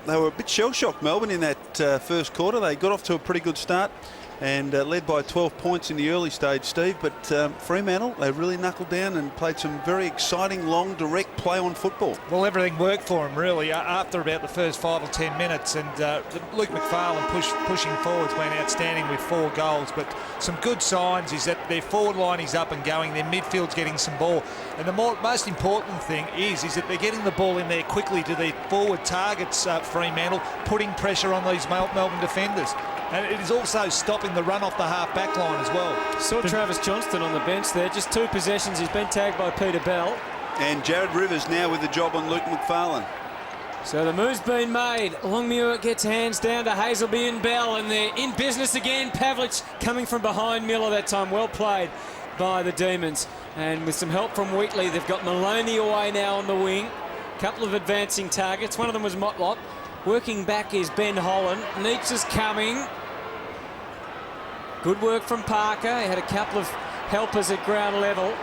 they were a bit shell-shocked, Melbourne, in that first quarter. They got off to a pretty good start and led by 12 points in the early stage, Steve. But Fremantle, they really knuckled down and played some very exciting, long, direct play-on football. Well, everything worked for them, really, after about the first 5 or 10 minutes. And Luke McFarlane pushing forwards went outstanding with 4 goals. But some good signs is that their forward line is up and going. Their midfield's getting some ball. And the most important thing is that they're getting the ball in there quickly to their forward targets, Fremantle, putting pressure on these Melbourne defenders. And it is also stopping the run off the half-back line as well. Saw Travis Johnston on the bench there. Just 2 possessions. He's been tagged by Peter Bell. And Jared Rivers now with the job on Luke McFarlane. So the move's been made. Longmuir gets hands down to Hazelby and Bell, and they're in business again. Pavlich coming from behind Miller that time. Well played by the Demons. And with some help from Wheatley, they've got Maloney away now on the wing. A couple of advancing targets. One of them was Motlop. Working back is Ben Holland. Neitz is coming. Good work from Parker. He had a couple of helpers at ground level.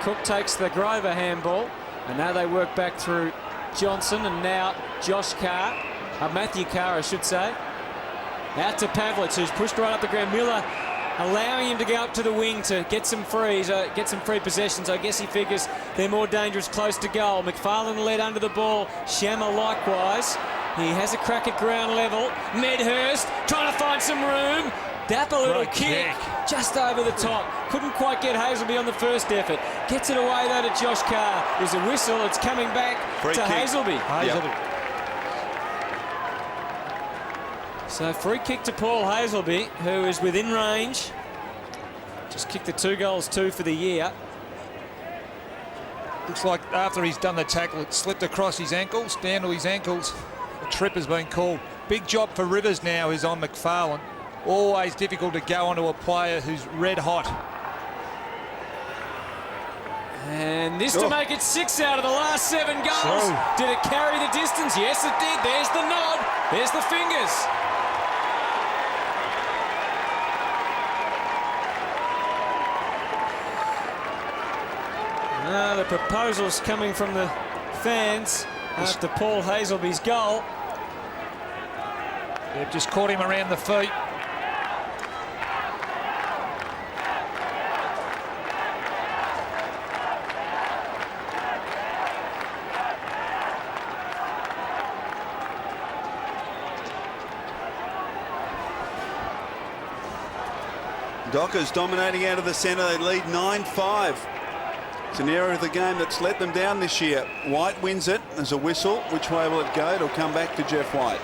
Cook takes the Grover handball. And now they work back through Johnson and now Josh Carr. Matthew Carr, I should say. Out to Pavlich, who's pushed right up the ground. Miller allowing him to go up to the wing to get some free possessions. I guess he figures they're more dangerous close to goal. McFarlane led under the ball. Shammer likewise. He has a crack at ground level. Medhurst trying to find some room. Dapper little kick just over the top. Couldn't quite get Hazelby on the first effort. Gets it away though to Josh Carr. There's a whistle. It's coming back to Hazelby. So free kick to Paul Hazelby, who is within range. Just kicked the 2 goals, 2 for the year. Looks like after he's done the tackle, it slipped across his ankles, down to his ankles. A trip has been called. Big job for Rivers now, who's on McFarlane. Always difficult to go onto a player who's red hot. And this to make it 6 out of the last 7 goals. Did it carry the distance? Yes, it did. There's the nod. There's the fingers. The proposals coming from the fans after Paul Hazelby's goal. They've just caught him around the feet. Dockers dominating out of the centre. They lead 9-5. It's an area of the game that's let them down this year. White wins it. There's a whistle. Which way will it go? It'll come back to Jeff White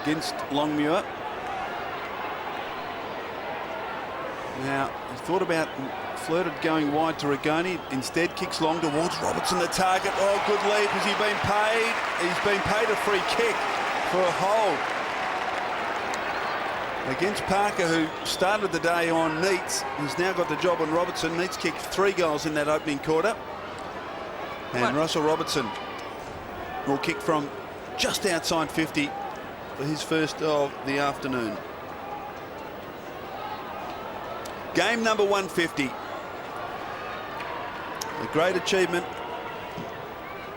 against Longmuir. Now, he thought about, flirted going wide to Rigoni. Instead, kicks long towards Robertson, the target. Oh, good lead. Has he been paid? He's been paid a free kick for a hold against Parker, who started the day on Neitz. He's now got the job on Robertson. Neitz kicked 3 goals in that opening quarter. And Russell Robertson will kick from just outside 50 for his first of the afternoon. Game number 150. A great achievement.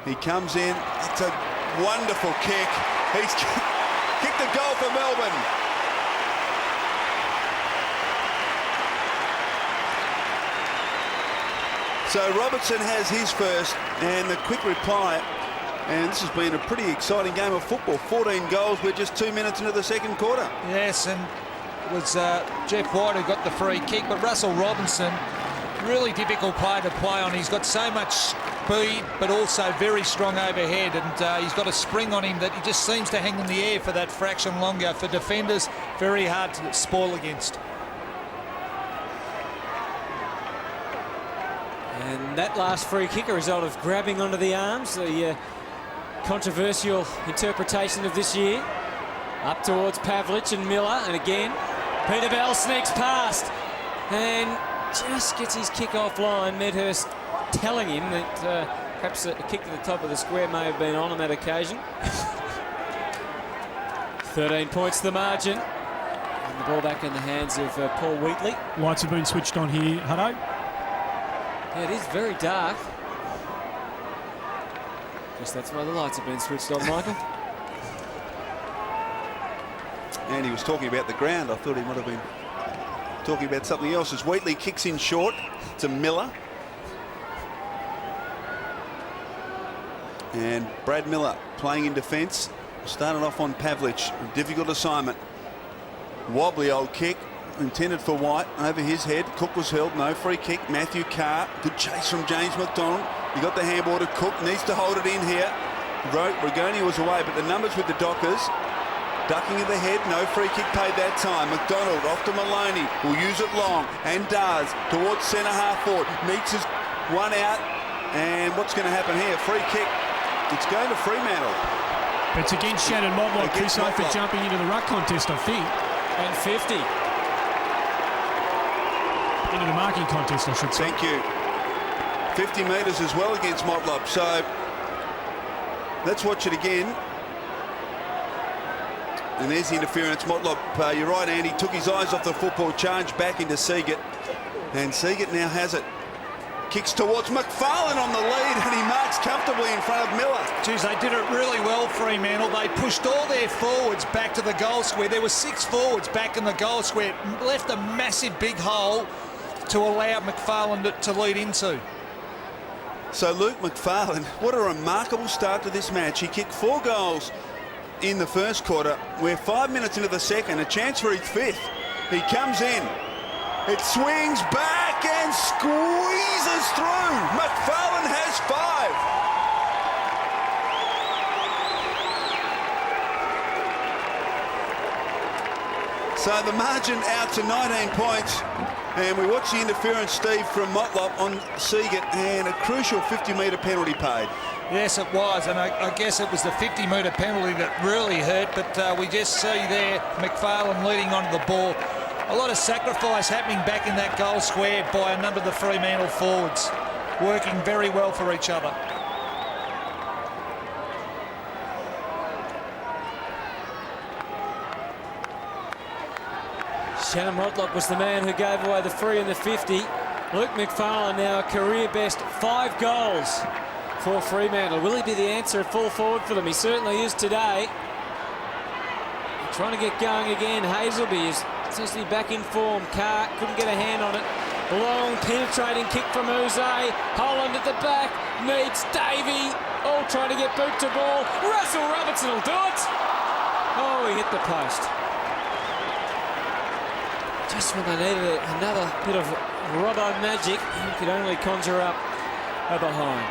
He comes in. It's a wonderful kick. He's kicked a goal for Melbourne. So Robertson has his first, and the quick reply, and this has been a pretty exciting game of football. 14 goals. We're just 2 minutes into the second quarter. Yes, and it was Jeff White who got the free kick, but Russell Robinson, really difficult player to play on. He's got so much speed, but also very strong overhead, and he's got a spring on him that he just seems to hang in the air for that fraction longer. For defenders, very hard to spoil against. And that last free kick, a result of grabbing onto the arms, the controversial interpretation of this year. Up towards Pavlich and Miller, and again, Peter Bell sneaks past and just gets his kick offline. Medhurst telling him that perhaps a kick to the top of the square may have been on that occasion. 13 points the margin. And the ball back in the hands of Paul Wheatley. Lights have been switched on here, Hutto. Yeah, it is very dark. Guess that's why the lights have been switched on, Michael. And he was talking about the ground. I thought he might have been talking about something else. As Wheatley kicks in short to Miller. And Brad Miller playing in defence. Started off on Pavlich. A difficult assignment. Wobbly old kick. Intended for White. Over his head. Cook was held. No free kick. Matthew Carr. Good chase from James McDonald. He got the handball to Cook. Needs to hold it in here. Rigoni was away, but the numbers with the Dockers. Ducking of the head, no free kick paid that time. McDonald off to Maloney, will use it long, and does, towards centre half forward. Meets his one out, and what's going to happen here? Free kick, it's going to Fremantle. It's against Shannon Motlop, Chris, for jumping into the ruck contest, I think. And 50. Into the marking contest, I should say. Thank you. 50 metres as well against Motlop, so let's watch it again. And there's the interference. Motlop, you're right, Andy, took his eyes off the football, charged back into Seagate. And Seagate now has it. Kicks towards McFarlane on the lead, and he marks comfortably in front of Miller. Geez, they did it really well, Fremantle. They pushed all their forwards back to the goal square. There were 6 forwards back in the goal square. Left a massive big hole to allow McFarlane to lead into. So Luke McFarlane, what a remarkable start to this match. He kicked 4 goals in the first quarter. We're 5 minutes into the second, a chance for his 5th. He comes in, it swings back and squeezes through. McFarlane has 5. So the margin out to 19 points. And we watch the interference, Steve, from Motlop on Seagate, and a crucial 50-metre penalty paid. Yes, it was, and I guess it was the 50-metre penalty that really hurt, but we just see there McFarlane leading onto the ball. A lot of sacrifice happening back in that goal square by a number of the Fremantle forwards, working very well for each other. Shannon Motlop was the man who gave away the free and the 50. Luke McFarlane now a career best 5 goals for Fremantle. Will he be the answer at full forward for them? He certainly is today. Trying to get going again. Hazelby is essentially back in form. Carr couldn't get a hand on it. Long penetrating kick from Uze. Holland at the back. Meets Davey. All trying to get boot to ball. Russell Robertson will do it. Oh, he hit the post. Just when they needed another bit of Robbo magic, he could only conjure up a behind.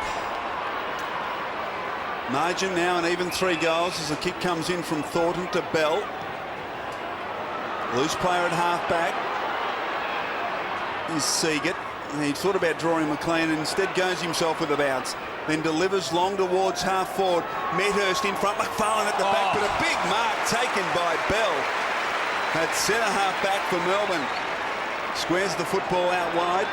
Margin now an even 3 goals as the kick comes in from Thornton to Bell. Loose player at half-back is Seagate. He thought about drawing McLean and instead goes himself with a bounce. Then delivers long towards half-forward. Medhurst in front, McFarlane at the back, but a big mark taken by Bell. At centre half-back for Melbourne. Squares the football out wide.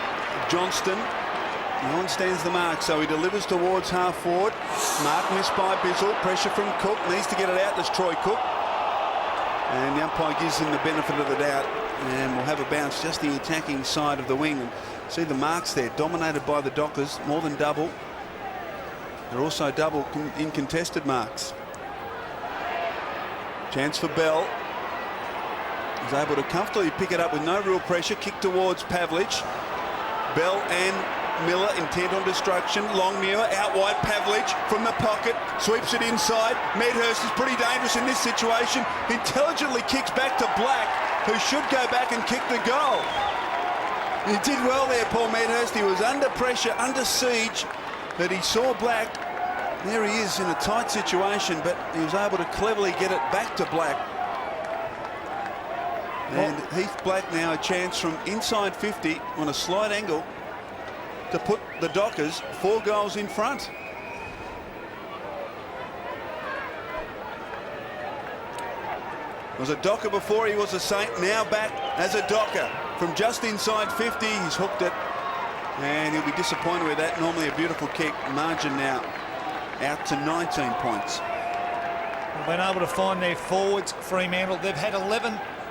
Johnston. No one stands the mark, so he delivers towards half-forward. Mark missed by Bizzle. Pressure from Cook. Needs to get it out. There's Troy Cook. And the umpire gives him the benefit of the doubt. And we'll have a bounce just the attacking side of the wing. And see the marks there, dominated by the Dockers, more than double. They're also double in contested marks. Chance for Bell. He's able to comfortably pick it up with no real pressure. Kick towards Pavlich. Bell and Miller intent on destruction. Longmuir out wide. Pavlich from the pocket sweeps it inside. Medhurst is pretty dangerous in this situation. Intelligently kicks back to Black, who should go back and kick the goal. He did well there, Paul Medhurst. He was under pressure, under siege, but he saw Black. There he is in a tight situation, but he was able to cleverly get it back to Black. And Heath Black now a chance from inside 50 on a slight angle to put the Dockers 4 goals in front. Was a Docker before he was a Saint, now back as a Docker. From just inside 50, he's hooked it. And he'll be disappointed with that. Normally a beautiful kick. Margin now out to 19 points. They've been able to find their forwards, Fremantle. They've had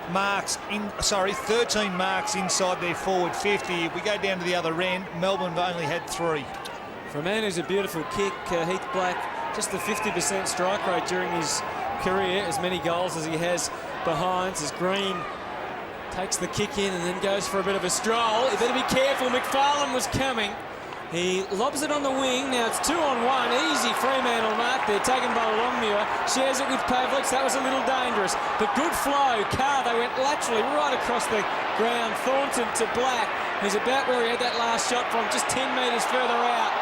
13 marks inside their forward 50. If we go down to the other end, Melbourne have only had 3. For a man who's a beautiful kick, Heath Black, just the 50% strike rate during his career, as many goals as he has behinds as Green takes the kick in and then goes for a bit of a stroll. You better be careful. McFarlane was coming. He lobs it on the wing. Now it's 2-on-1. Easy Fremantle mark there, taken by Longmuir. Shares it with Pavlich. That was a little dangerous. But good flow. Carr, they went laterally right across the ground. Thornton to Black. He's about where he had that last shot from, just 10 metres further out.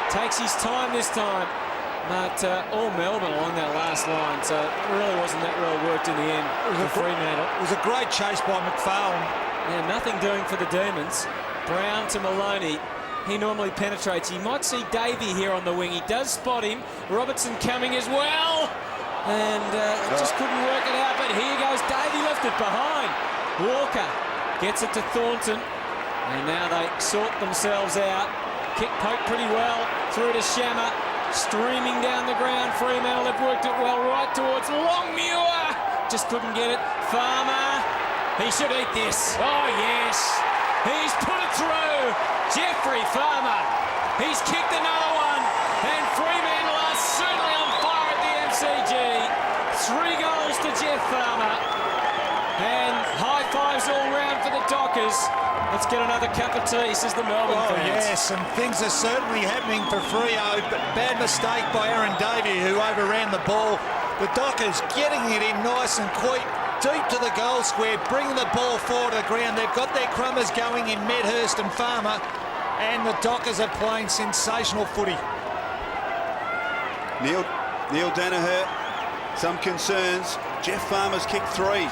Takes his time this time. But all Melbourne along that last line, so it really wasn't that well worked in the end for Fremantle. It was a great chase by McFarlane. Yeah, nothing doing for the Demons. Brown to Maloney. He normally penetrates. You might see Davey here on the wing. He does spot him. Robertson coming as well. And just couldn't work it out. But here goes Davey, left it behind. Walker gets it to Thornton. And now they sort themselves out. Kick poked pretty well. Through to Shammer. Streaming down the ground. Fremantle have worked it well right towards Longmuir. Just couldn't get it. Farmer. He should eat this. Oh, yes. He's put it through. Jeffrey Farmer. He's kicked another one. And Fremantle are certainly on fire at the MCG. 3 goals to Jeff Farmer. And high fives all round for the Dockers. Let's get another cup of tea, says the Melbourne fans. Yes, and things are certainly happening for Freo, but bad mistake by Aaron Davey, who overran the ball. The Dockers getting it in nice and quick, deep to the goal square, bringing the ball forward to the ground. They've got their crummers going in Medhurst and Farmer, and the Dockers are playing sensational footy. Neil Danaher, some concerns. Jeff Farmer's kicked 3.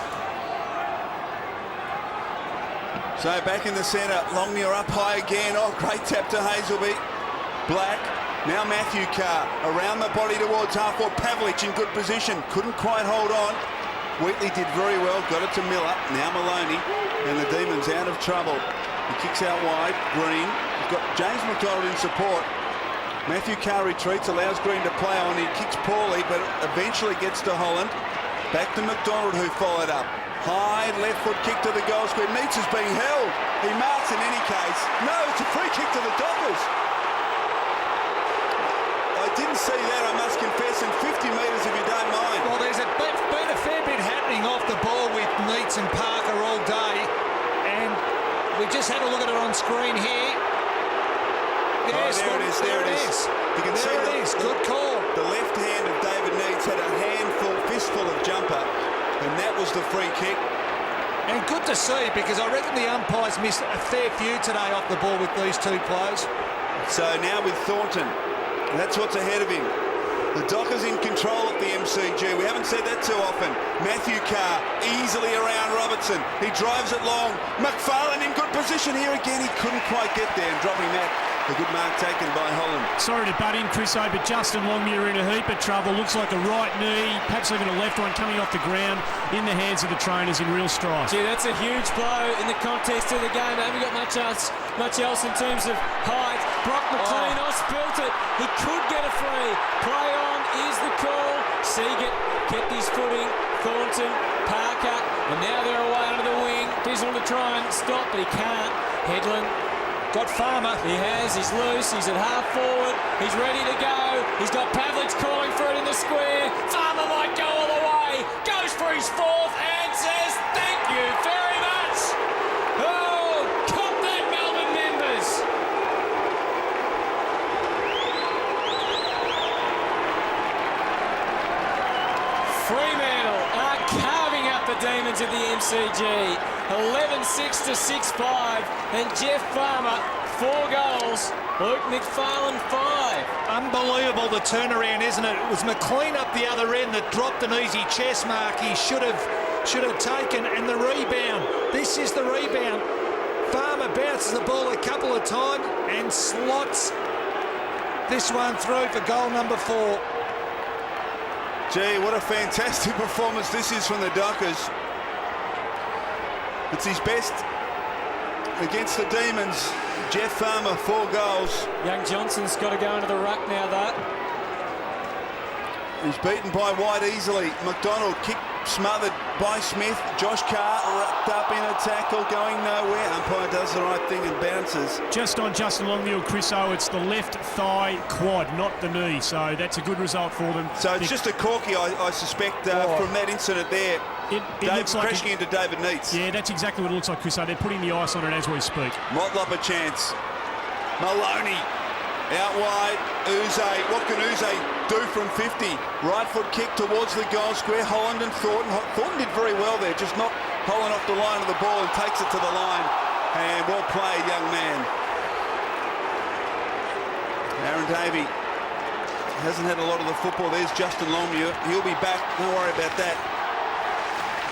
So back in the centre, Longmuir up high again. Oh, great tap to Hazelby. Black, now Matthew Carr, around the body towards half-forward. Pavlich in good position, couldn't quite hold on. Wheatley did very well, got it to Miller. Now Maloney, and the Demons out of trouble. He kicks out wide, Green. He's got James McDonald in support. Matthew Carr retreats, allows Green to play on. He kicks poorly, but eventually gets to Holland. Back to McDonald, who followed up. High left foot kick to the goal square. Neitz is being held. He marks in any case. No, it's a free kick to the Dockers. I didn't see that, I must confess, in 50 metres if you don't mind. Well, there's been a fair bit happening off the ball with Neitz and Parker all day, and we just had a look at it on screen here. Yes, there it is, there it is. You can see it is, good call. The left hand of David Neitz had a fistful of jumper, and that was the free kick. And good to see, because I reckon the umpires missed a fair few today off the ball with these 2 players. So now with Thornton, that's what's ahead of him. The Dockers in control at the MCG. We haven't said that too often. Matthew Carr easily around Robertson. He drives it long. McFarlane in good position here again. He couldn't quite get there, and dropping that. A good mark taken by Holland. Sorry to butt in, Chris, but Justin Longmuir in a heap of trouble. Looks like a right knee, perhaps even a left one coming off the ground in the hands of the trainers in real strife. Gee, that's a huge blow in the context of the game. They haven't got much else in terms of height. Brock McLean, spilt it. He could get a free. Play on is the call. Seagate kept his footing. Thornton, Parker, and now they're away under the wing. Bizzle to try and stop, but he can't. Headland got Farmer. He has. He's loose. He's at half forward. He's ready to go. He's got Pavlich calling for it in the square. Farmer might go all the way. Goes for his 4th and says thank you very much. Oh, cop that, Melbourne members. Fremantle are carving up the Demons at the MCG. 11-6 to 6-5, and Jeff Farmer 4 goals. Luke McFarlane 5. Unbelievable the turnaround, isn't it? It was McLean up the other end that dropped an easy chest mark. He should have taken, and the rebound. This is the rebound. Farmer bounces the ball a couple of times and slots this one through for goal number 4. Gee, what a fantastic performance this is from the Dockers. It's his best against the Demons. Jeff Farmer, 4 goals. Young Johnson's got to go into the ruck now, though. He's beaten by White easily. McDonald kick smothered by Smith. Josh Carr wrapped up in a tackle, going nowhere. Umpire does the right thing and bounces. Just on Justin Longmuir, Chris O, it's the left thigh quad, not the knee. So that's a good result for them. So it's just a corky, I suspect, from that incident there. It looks like crashing into David Neitz. Yeah, that's exactly what it looks like, Chris. They're putting the ice on it as we speak. Motlop a chance. Maloney out wide. Uze. What can Uze do from 50? Right foot kick towards the goal square. Holland and Thornton. Thornton did very well there, just not Holland off the line of the ball and takes it to the line. And well played, young man. Aaron Davey hasn't had a lot of the football. There's Justin Longmuir. He'll be back. Don't worry about that.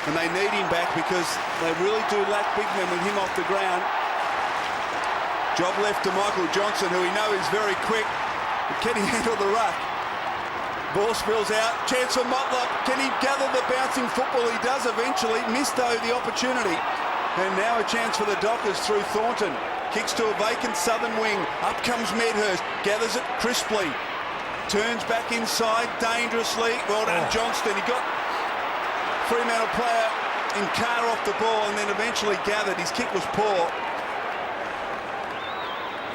And they need him back because they really do lack big men with him off the ground. Job left to Michael Johnson, who we know is very quick. But can he handle the ruck? Ball spills out. Chance for Motlop. Can he gather the bouncing football? He does eventually. Missed, though, the opportunity. And now a chance for the Dockers through Thornton. Kicks to a vacant southern wing. Up comes Medhurst. Gathers it crisply. Turns back inside dangerously. Well done, Johnston. He got Fremantle player in Carr off the ball and then eventually gathered. His kick was poor.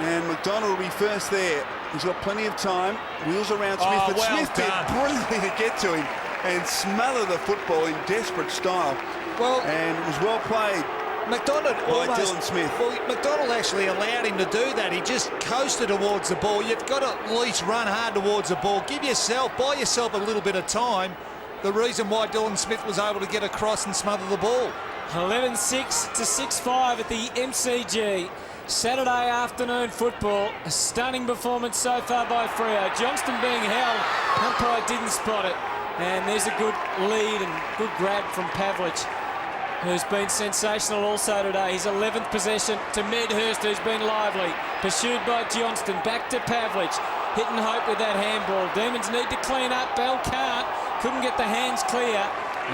And McDonald will be first there. He's got plenty of time. Wheels around Smith, but well Smith did brilliantly to get to him and smother the football in desperate style. Well, and it was well played. McDonald by almost, Dylan Smith. Well, McDonald actually allowed him to do that. He just coasted towards the ball. You've got to at least run hard towards the ball. Buy yourself a little bit of time. The reason why Dylan Smith was able to get across and smother the ball. 11-6 to 6-5 at the MCG. Saturday afternoon football. A stunning performance so far by Freo. Johnston being held. Umpire didn't spot it. And there's a good lead and good grab from Pavlich, who's been sensational also today. His 11th possession to Medhurst, who's been lively. Pursued by Johnston. Back to Pavlich. Hit and hope with that handball. Demons need to clean up. Bell can't. Couldn't get the hands clear.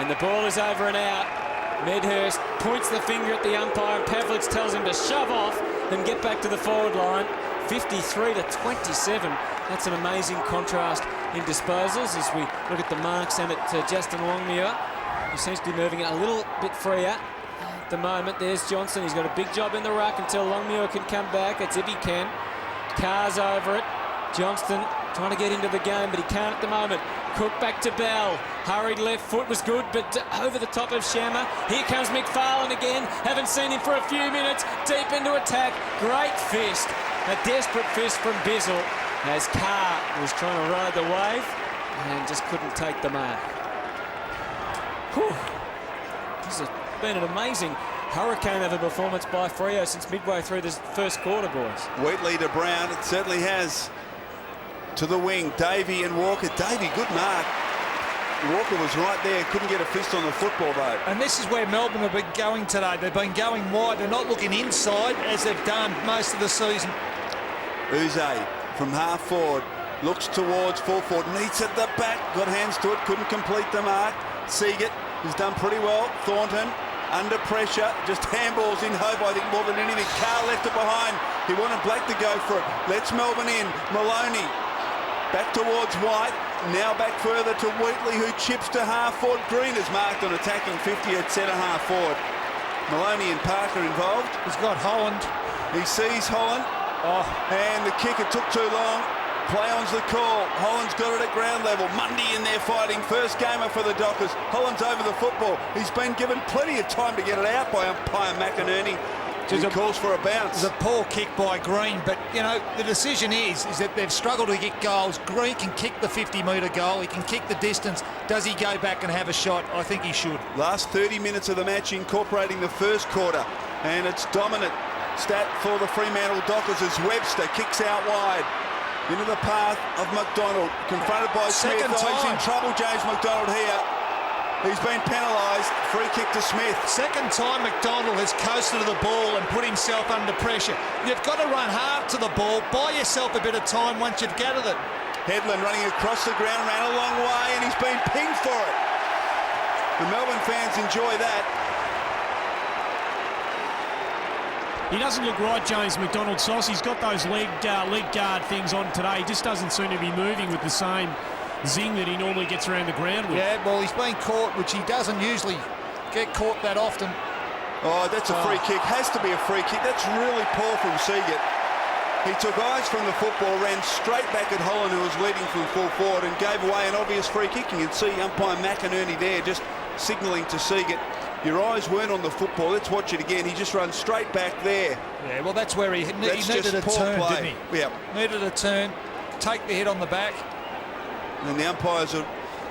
And the ball is over and out. Medhurst points the finger at the umpire. And Pavlich tells him to shove off and get back to the forward line. 53 to 27. That's an amazing contrast in disposals as we look at the marks and at Justin Longmuir. He seems to be moving it a little bit freer at the moment. There's Johnson. He's got a big job in the ruck until Longmuir can come back. That's if he can. Carr's over it. Johnston trying to get into the game, but he can't at the moment. Cook back to Bell. Hurried left foot was good, but over the top of Shammer. Here comes McFarlane again. Haven't seen him for a few minutes. Deep into attack. Great fist. A desperate fist from Bizzle as Carr was trying to ride the wave and just couldn't take the mark. Whew. This has been an amazing hurricane of a performance by Freo since midway through this first quarter, boys. Wheatley to Brown, it certainly has. To the wing, Davey and Walker. Davey, good mark. Walker was right there, couldn't get a fist on the football though. And this is where Melbourne have been going today. They've been going wide. They're not looking inside as they've done most of the season. Uze from half forward, looks towards full forward, Neitz at the back, got hands to it, couldn't complete the mark. Seagate has done pretty well. Thornton under pressure, just handballs in hope, I think, more than anything. Carr left it behind. He wanted Black to go for it. Lets Melbourne in. Maloney back towards White. Now back further to Wheatley, who chips to half forward. Green is marked on attacking 50 at centre half forward. Maloney and Parker involved. He's got Holland. He sees Holland. And the kick, it took too long. Play on's the call. Holland's got it at ground level. Mundy in there fighting. First gamer for the Dockers. Holland's over the football. He's been given plenty of time to get it out by umpire McInerney. He calls for a bounce. It's a poor kick by Green, but, you know, the decision is that they've struggled to get goals. Green can kick the 50-metre goal. He can kick the distance. Does he go back and have a shot? I think he should. Last 30 minutes of the match incorporating the first quarter. And it's dominant stat for the Fremantle Dockers as Webster kicks out wide. Into the path of McDonald. Confronted by Smith. He's in trouble, James McDonald here. He's been penalised. Free kick to Smith. Second time McDonald has coasted to the ball and put himself under pressure. You've got to run hard to the ball. Buy yourself a bit of time once you've gathered it. Headland running across the ground, ran a long way, and he's been pinged for it. The Melbourne fans enjoy that. He doesn't look right, James McDonald, Sauce. He's got those leg guard things on today. He just doesn't seem to be moving with the same zing that he normally gets around the ground with. Yeah, well, he's been caught, which he doesn't usually get caught that often. Oh, that's a free kick. Has to be a free kick. That's really poor from Seagate. He took eyes from the football, ran straight back at Holland, who was leading from full forward, and gave away an obvious free kick. You can see umpire McInerney there just signalling to Seagate, your eyes weren't on the football, let's watch it again. He just runs straight back there. Yeah, well, that's where he needed a turn, didn't he? Yeah. Needed a turn, take the hit on the back. And the umpires have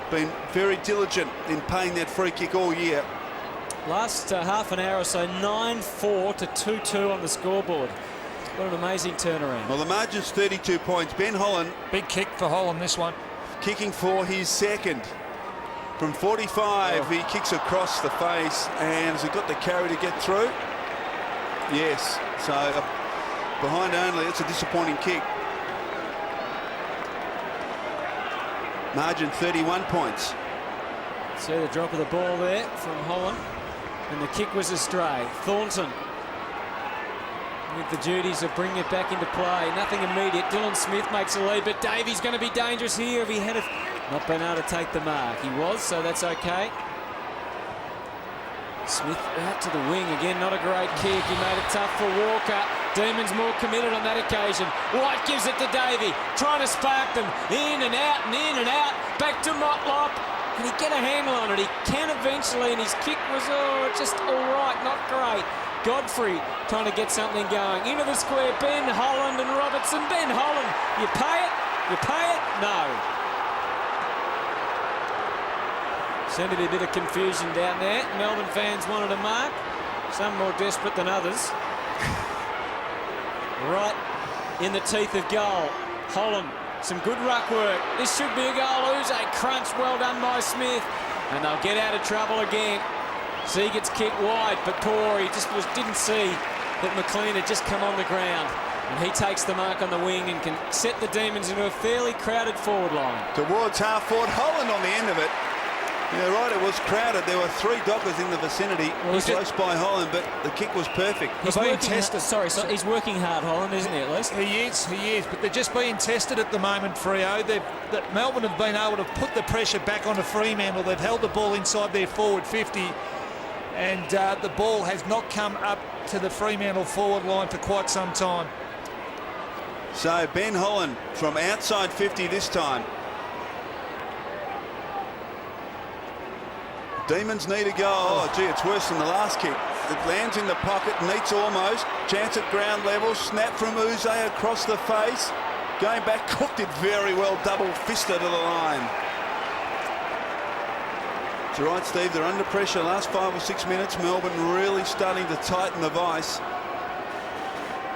been very diligent in paying that free kick all year. Last half an hour or so, 9-4 to 2-2 on the scoreboard. What an amazing turnaround. Well, the margin's 32 points. Ben Holland, Big kick for Holland, this one. kicking for his second. From 45, he kicks across the face, and has he got the carry to get through? Yes, so behind only, it's a disappointing kick. Margin 31 points. See the drop of the ball there from Holland, and the kick was astray. Thornton with the duties of bringing it back into play. Nothing immediate. Dylan Smith makes a lead, but Davey's going to be dangerous here if he had not been able to take the mark. He was, so that's okay. Smith out to the wing again, not a great kick. He made it tough for Walker. Demons more committed on that occasion. White gives it to Davey, trying to spark them in and out and in and out. Back to Motlop. Can he get a handle on it? He can eventually, and his kick was just all right, not great. Godfrey trying to get something going. Into the square, Ben Holland and Robertson. Ben Holland, you pay it? You pay it? No. Seemed to be a bit of confusion down there. Melbourne fans wanted a mark. Some more desperate than others. Right in the teeth of goal. Holland, some good ruck work. This should be a goal. Uze crunch, well done by Smith. And they'll get out of trouble again. Seagett's kick wide, but poor. He just didn't see that McLean had just come on the ground. And he takes the mark on the wing and can set the Demons into a fairly crowded forward line. Towards half forward, Holland on the end of it. Yeah, right, it was crowded. There were 3 Dockers in the vicinity, close by Holland, but the kick was perfect. He's being tested. Sorry, so he's working hard, Holland, isn't he, at least? He is, but they're just being tested at the moment, Freo. That Melbourne have been able to put the pressure back onto Fremantle. They've held the ball inside their forward 50, and the ball has not come up to the Fremantle forward line for quite some time. So Ben Holland from outside 50 this time. Demons need a goal. Oh, gee, it's worse than the last kick. It lands in the pocket, Neats almost. Chance at ground level. Snap from Uze across the face. Going back, Cook did very well. Double fister to the line. It's all right, Steve. They're under pressure. Last 5 or 6 minutes. Melbourne really starting to tighten the vice.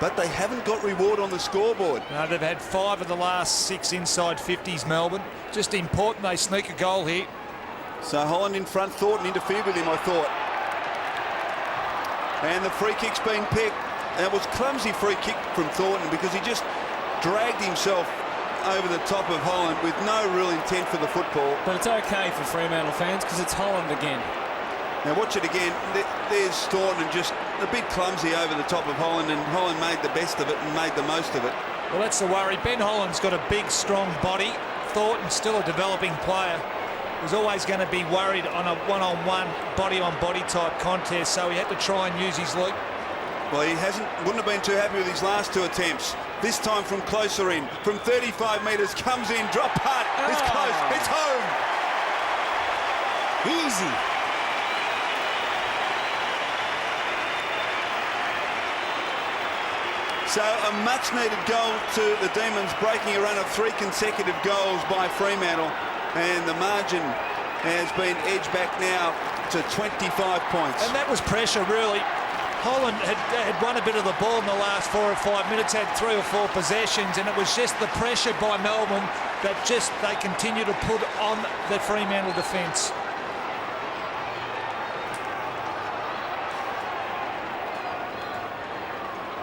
But they haven't got reward on the scoreboard. No, they've had 5 of the last 6 inside 50s, Melbourne. Just important they sneak a goal here. So Holland in front, Thornton interfered with him, I thought. And the free kick's been picked. That was clumsy free kick from Thornton because he just dragged himself over the top of Holland with no real intent for the football. But it's okay for Fremantle fans because it's Holland again. Now watch it again. There's Thornton just a bit clumsy over the top of Holland, and Holland made the best of it and made the most of it. Well, that's the worry. Ben Holland's got a big, strong body. Thornton's still a developing player. Was always going to be worried on a one-on-one, body-on-body type contest, so he had to try and use his loop. Well, he wouldn't have been too happy with his last 2 attempts. This time from closer in, from 35 metres, comes in, drop putt, it's close, it's home. Easy. So a much-needed goal to the Demons, breaking a run of 3 consecutive goals by Fremantle. And the margin has been edged back now to 25 points. And that was pressure, really. Holland had won a bit of the ball in the last 4 or 5 minutes, had 3 or 4 possessions, and it was just the pressure by Melbourne that they continue to put on the Fremantle defence.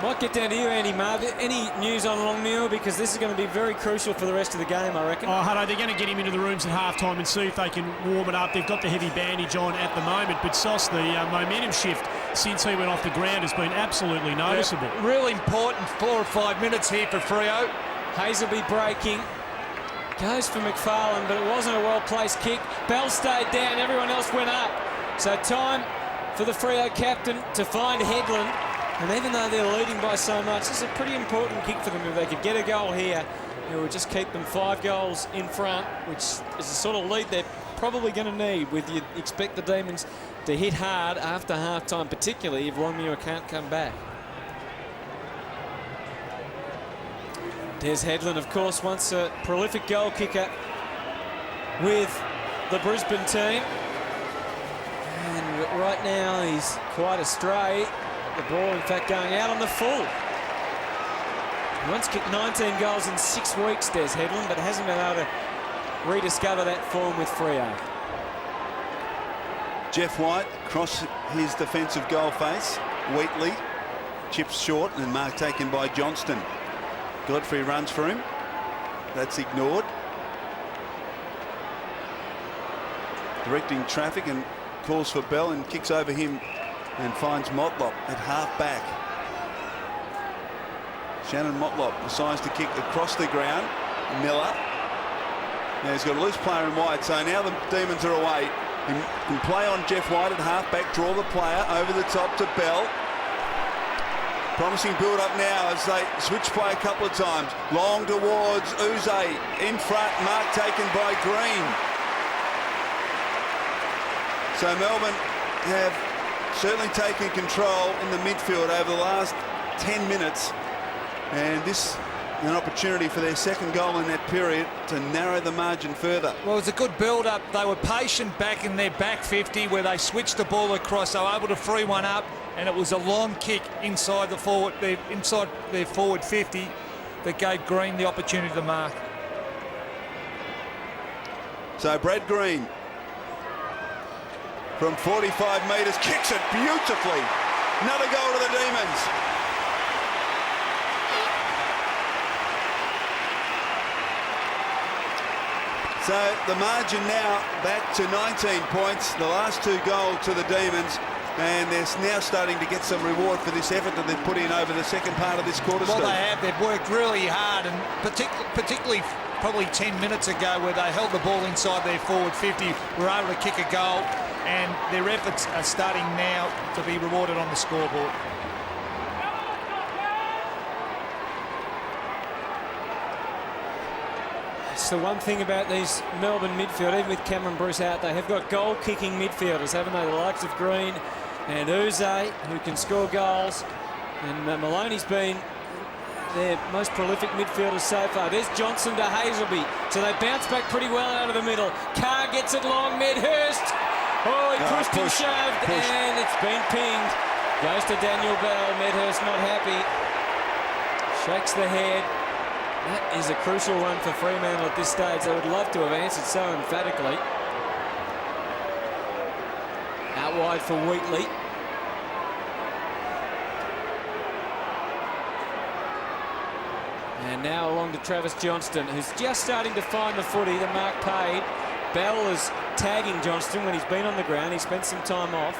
Might get down to you, Andy Marr. Any news on Longmuir? Because this is going to be very crucial for the rest of the game, I reckon. Oh, Hutto, they're going to get him into the rooms at half-time and see if they can warm it up. They've got the heavy bandage on at the moment, but Sauce, the momentum shift since he went off the ground has been absolutely noticeable. Yeah, real important 4 or 5 minutes here for Freo. Hazelby breaking. Goes for McFarlane, but it wasn't a well-placed kick. Bell stayed down, everyone else went up. So time for the Freo captain to find Headland. And even though they're leading by so much, this is a pretty important kick for them. If they could get a goal here, it would just keep them 5 goals in front, which is the sort of lead they're probably going to need. With you expect the Demons to hit hard after half-time, particularly if Longmuir can't come back. Des Headland, of course, once a prolific goal kicker with the Brisbane team. And right now he's quite astray. The ball, in fact, going out on the full. He once kicked 19 goals in 6 weeks, Des Headland, but hasn't been able to rediscover that form with Freo. Jeff White across his defensive goal face. Wheatley chips short and mark taken by Johnston. Godfrey runs for him. That's ignored. Directing traffic and calls for Bell and kicks over him and finds Motlop at half back. Shannon Motlop decides to kick across the ground. Miller. Now he's got a loose player in White, so now the Demons are away. He can play on Jeff White at half back, draw the player over the top to Bell. Promising build up now as they switch play a couple of times. Long towards Uze in front, mark taken by Green. So Melbourne have certainly taken control in the midfield over the last 10 minutes. And this is an opportunity for their second goal in that period to narrow the margin further. Well, it was a good build-up. They were patient back in their back 50 where they switched the ball across. They were able to free one up, and it was a long kick inside the forward, inside their forward 50 that gave Green the opportunity to mark. So Brad Green from 45 metres kicks it beautifully. Another goal to the Demons. So the margin now back to 19 points. The last 2 goals to the Demons, and they're now starting to get some reward for this effort that they've put in over the second part of this quarter. Well, they have. They've worked really hard, and particularly probably 10 minutes ago where they held the ball inside their forward 50, were able to kick a goal, and their efforts are starting now to be rewarded on the scoreboard. It's the one thing about these Melbourne midfield, even with Cameron Bruce out, they have got goal-kicking midfielders, haven't they? The likes of Green and Uze, who can score goals. And Maloney's been their most prolific midfielder so far. There's Johnson to Hazelby. So they bounce back pretty well out of the middle. Carr gets it long, Medhurst. Oh, he pushed and shoved, and it's been pinged. Goes to Daniel Bell. Medhurst not happy. Shakes the head. That is a crucial one for Fremantle at this stage. They would love to have answered so emphatically. Out wide for Wheatley. And now along to Travis Johnston, who's just starting to find the footy. The mark paid. Bell is tagging Johnston when he's been on the ground. He spent some time off.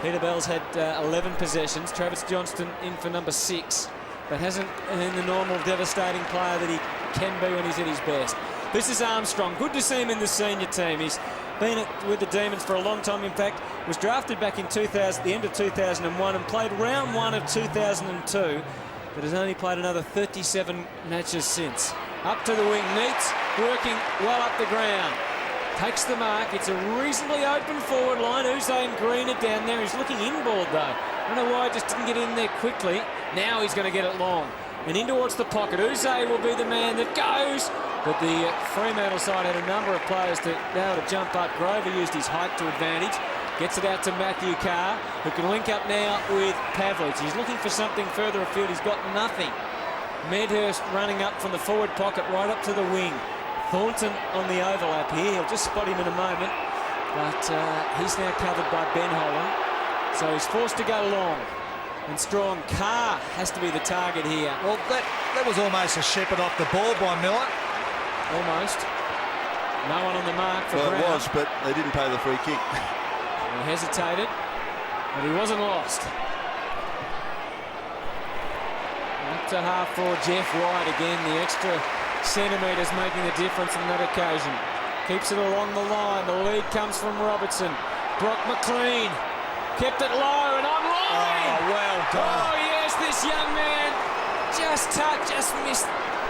Peter Bell's had 11 possessions. Travis Johnston in for number 6. But hasn't been the normal devastating player that he can be when he's at his best. This is Armstrong. Good to see him in the senior team. He's been with the Demons for a long time. In fact, was drafted back in the end of 2001 and played round 1 of 2002, but has only played another 37 matches since. Up to the wing, Neats working well up the ground. Takes the mark. It's a reasonably open forward line. Uze and Green are down there. He's looking inboard though. I don't know why he just didn't get in there quickly. Now he's going to get it long. And in towards the pocket. Uze will be the man that goes. But the Fremantle side had a number of players to be able to jump up. Grover used his height to advantage. Gets it out to Matthew Carr, who can link up now with Pavlich. He's looking for something further afield. He's got nothing. Medhurst running up from the forward pocket right up to the wing. Thornton on the overlap here. He'll just spot him in a moment. But he's now covered by Ben Holland. So he's forced to go long. And strong. Carr has to be the target here. Well, that was almost a shepherd off the ball by Miller. Almost. No one on the mark for Brown. Well, it was, but they didn't pay the free kick. He hesitated, but he wasn't lost. Up to half for Jeff White again. The extra centimetres making a difference on that occasion. Keeps it along the line. The lead comes from Robertson. Brock McLean Kept it low and online. Oh, well done. Oh, yes, this young man just missed.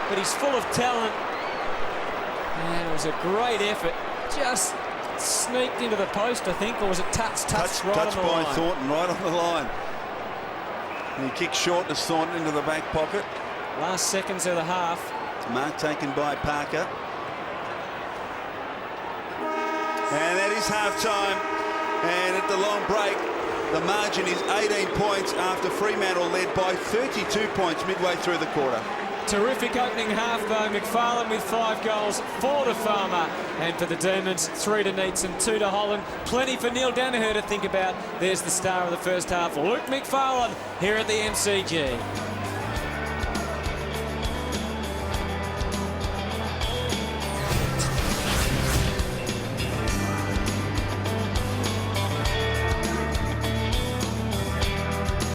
But he's full of talent. And it was a great effort. Just sneaked into the post, I think, or was it touched right Touched on the by line? Thornton, right on the line. And he kicked short to Thornton into the back pocket. Last seconds of the half. Mark taken by Parker. And that is half-time. And at the long break, the margin is 18 points after Fremantle led by 32 points midway through the quarter. Terrific opening half, though. McFarlane with 5 goals, 4 to Farmer. And for the Demons, 3 to Neitz and 2 to Holland. Plenty for Neil Danaher to think about. There's the star of the first half, Luke McFarlane, here at the MCG.